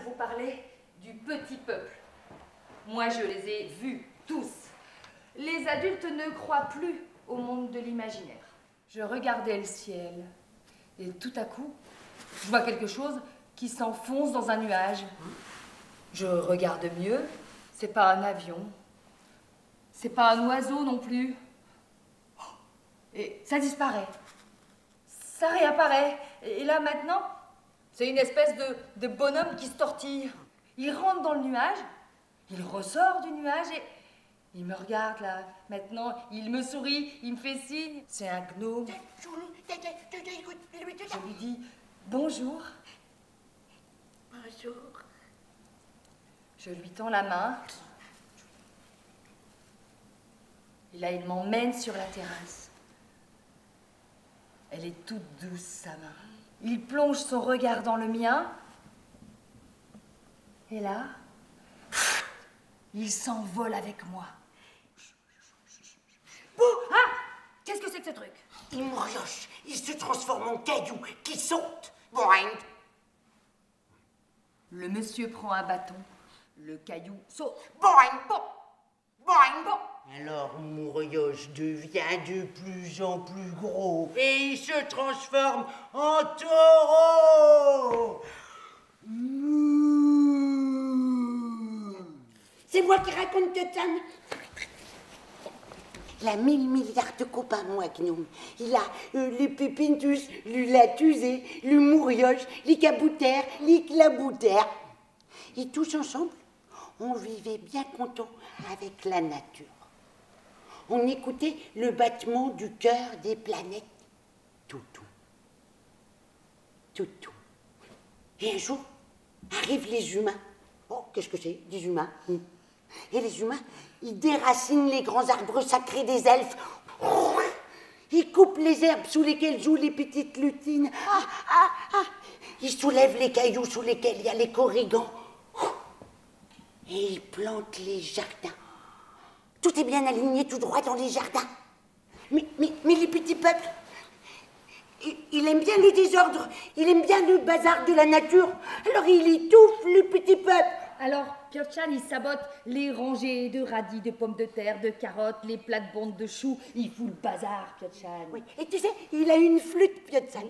vous parler du petit peuple. Moi, je les ai vus tous. Les adultes ne croient plus au monde de l'imaginaire. Je regardais le ciel et tout à coup, je vois quelque chose qui s'enfonce dans un nuage. Je regarde mieux, c'est pas un avion, c'est pas un oiseau non plus. Et ça disparaît, ça réapparaît. Et là maintenant, c'est une espèce de bonhomme qui se tortille. Il rentre dans le nuage, il ressort du nuage et il me regarde là. Maintenant, il me sourit, il me fait signe. C'est un gnome. Je lui dis bonjour. Bonjour. Je lui tends la main. Et là, il m'emmène sur la terrasse. Elle est toute douce, sa main. Il plonge son regard dans le mien. Et là, il s'envole avec moi. Ah! Qu'est-ce que c'est que ce truc? Il mourioche, il se transforme en caillou qui saute. Boing. Le monsieur prend un bâton. Le caillou saute. Boing. Bon. Boing. Bon. Alors Mourioche devient de plus en plus gros et il se transforme en taureau. C'est moi qui raconte ça. Il a 1000 milliards de copains, moi, Gnome. Il a les Pépintus, les Latusés, les Mourioche, les Caboutères, les Claboutères. Et tous ensemble, on vivait bien contents avec la nature. On écoutait le battement du cœur des planètes. Toutou. Toutou. Et un jour, arrivent les humains. Oh, qu'est-ce que c'est, des humains? Et les humains, ils déracinent les grands arbres sacrés des elfes. Ils coupent les herbes sous lesquelles jouent les petites lutines. Ils soulèvent les cailloux sous lesquels il y a les corrigans. Et ils plantent les jardins. Tout est bien aligné tout droit dans les jardins. Mais les petits peuples, il aime bien le désordre, il aime bien le bazar de la nature. Alors il étouffe le petit peuple. Alors, Piotr-chan, il sabote les rangées de radis, de pommes de terre, de carottes, les plates-bandes de choux. Il fout le bazar, Piotr-chan. Oui. Et tu sais, il a une flûte, Piotr-chan.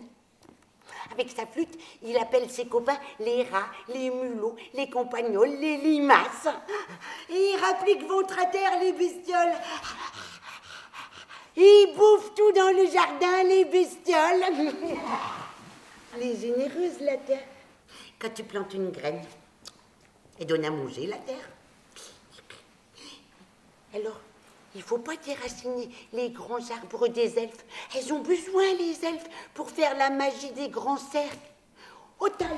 Avec sa flûte, il appelle ses copains les rats, les mulots, les compagnols, les limaces. Et il rapplique ventre à terre les bestioles. Et il bouffe tout dans le jardin, les bestioles. Elle est généreuse, la terre. Quand tu plantes une graine, elle donne à manger, la terre. Alors, il ne faut pas déraciner les grands arbres des elfes. Elles ont besoin, les elfes, pour faire la magie des grands cercles. Au tal.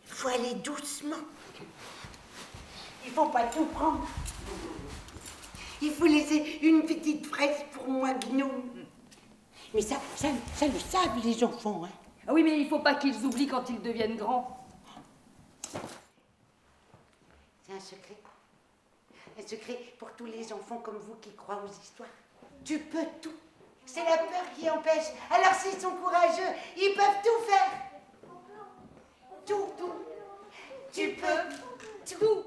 Il faut aller doucement. Il ne faut pas tout prendre. Il faut laisser une petite fraise pour moi, Gnome. Mais ça le savent, les enfants. Hein. Ah oui, mais il ne faut pas qu'ils oublient quand ils deviennent grands. C'est un secret. Un secret pour tous les enfants comme vous qui croient aux histoires. Tu peux tout. C'est la peur qui empêche. Alors s'ils sont courageux, ils peuvent tout faire. Tout. Tu peux tout.